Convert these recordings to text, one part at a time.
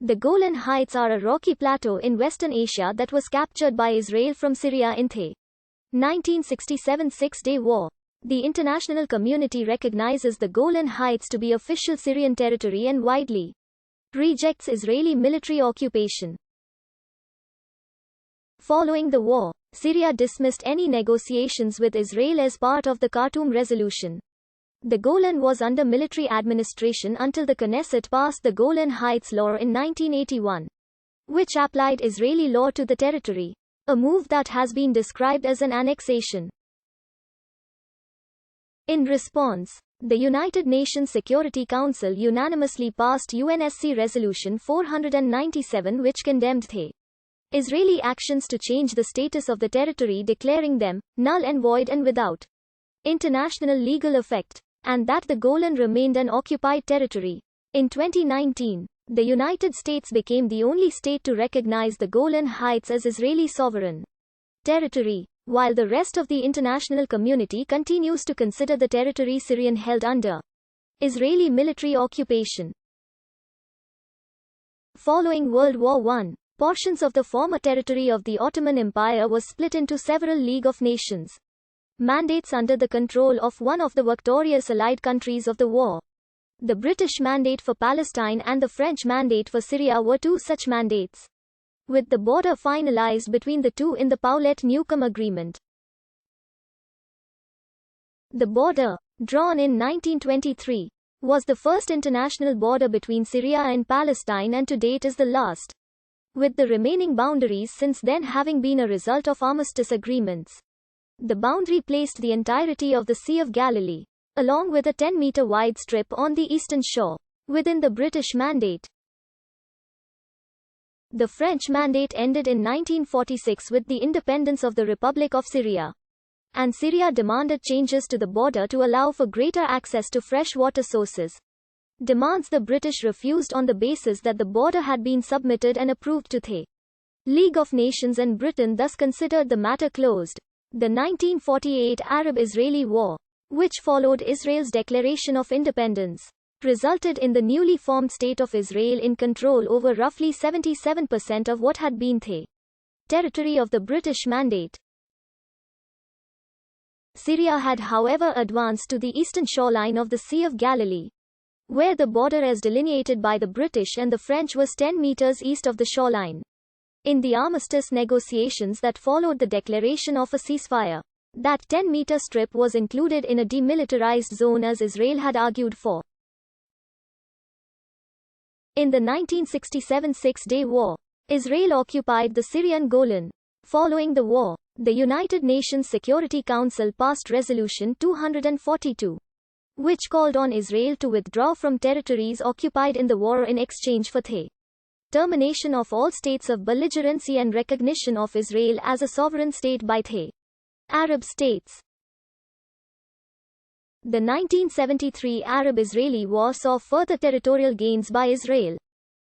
The Golan Heights are a rocky plateau in Western Asia that was captured by Israel from Syria in the 1967 Six-Day War. The international community recognizes the Golan Heights to be official Syrian territory and widely rejects Israeli military occupation. Following the war, Syria dismissed any negotiations with Israel as part of the Khartoum Resolution. The Golan was under military administration until the Knesset passed the Golan Heights Law in 1981, which applied Israeli law to the territory, a move that has been described as an annexation. In response, the United Nations Security Council unanimously passed UNSC Resolution 497, which condemned the Israeli actions to change the status of the territory, declaring them null and void and without international legal effect, and that the Golan remained an occupied territory. In 2019, the United States became the only state to recognize the Golan Heights as Israeli sovereign territory, while the rest of the international community continues to consider the territory Syrian held under Israeli military occupation. Following World War I, portions of the former territory of the Ottoman Empire was split into several League of Nations mandates under the control of one of the victorious allied countries of the war. The British Mandate for Palestine and the French Mandate for Syria were two such mandates, with the border finalized between the two in the Paulet-Newcomb Agreement. The border, drawn in 1923, was the first international border between Syria and Palestine and to date is the last, with the remaining boundaries since then having been a result of armistice agreements. The boundary placed the entirety of the Sea of Galilee, along with a 10-meter wide strip on the eastern shore, within the British Mandate. The French Mandate ended in 1946 with the independence of the Republic of Syria, and Syria demanded changes to the border to allow for greater access to fresh water sources. Demands the British refused on the basis that the border had been submitted and approved to the League of Nations, and Britain thus considered the matter closed. The 1948 Arab-Israeli War, which followed Israel's declaration of independence, resulted in the newly formed State of Israel in control over roughly 77% of what had been the territory of the British Mandate. Syria had however advanced to the eastern shoreline of the Sea of Galilee, where the border as delineated by the British and the French was 10 meters east of the shoreline. In the armistice negotiations that followed the declaration of a ceasefire, that 10-meter strip was included in a demilitarized zone as Israel had argued for. In the 1967 Six-Day War, Israel occupied the Syrian Golan. Following the war, the United Nations Security Council passed Resolution 242, which called on Israel to withdraw from territories occupied in the war in exchange for the termination of all states of belligerency and recognition of Israel as a sovereign state by the Arab states. The 1973 Arab-Israeli War saw further territorial gains by Israel,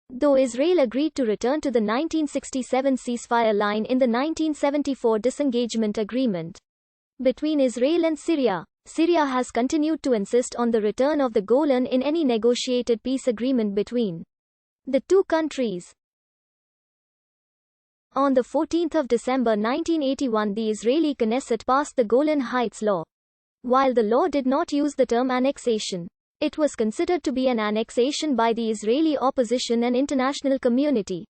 though Israel agreed to return to the 1967 ceasefire line in the 1974 disengagement agreement between Israel and Syria. Syria has continued to insist on the return of the Golan in any negotiated peace agreement between the two countries. On 14 December 1981, the Israeli Knesset passed the Golan Heights Law. While the law did not use the term annexation, it was considered to be an annexation by the Israeli opposition and international community.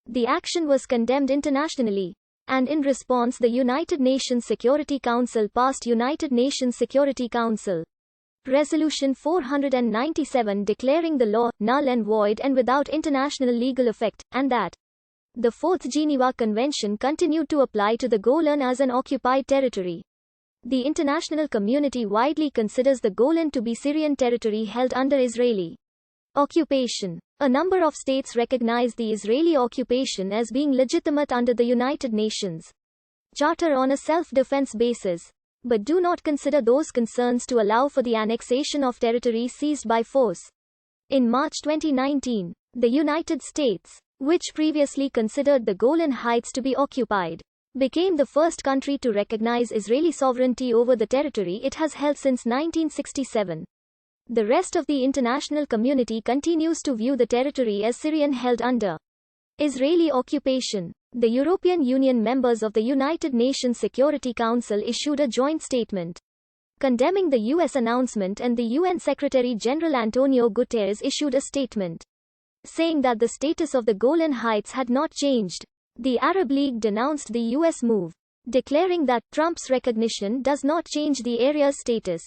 The action was condemned internationally, and in response the United Nations Security Council passed United Nations Security Council Resolution 497 declaring the law null and void and without international legal effect, and that the Fourth Geneva Convention continued to apply to the Golan as an occupied territory. The international community widely considers the Golan to be Syrian territory held under Israeli occupation. A number of states recognize the Israeli occupation as being legitimate under the United Nations Charter on a self-defense basis, but do not consider those concerns to allow for the annexation of territory seized by force. In March 2019, the United States, which previously considered the Golan Heights to be occupied, became the first country to recognize Israeli sovereignty over the territory it has held since 1967. The rest of the international community continues to view the territory as Syrian held under Israeli occupation. The European Union members of the United Nations Security Council issued a joint statement condemning the U.S. announcement, and the UN Secretary-General Antonio Guterres issued a statement saying that the status of the Golan Heights had not changed. The Arab League denounced the U.S. move, declaring that Trump's recognition does not change the area's status.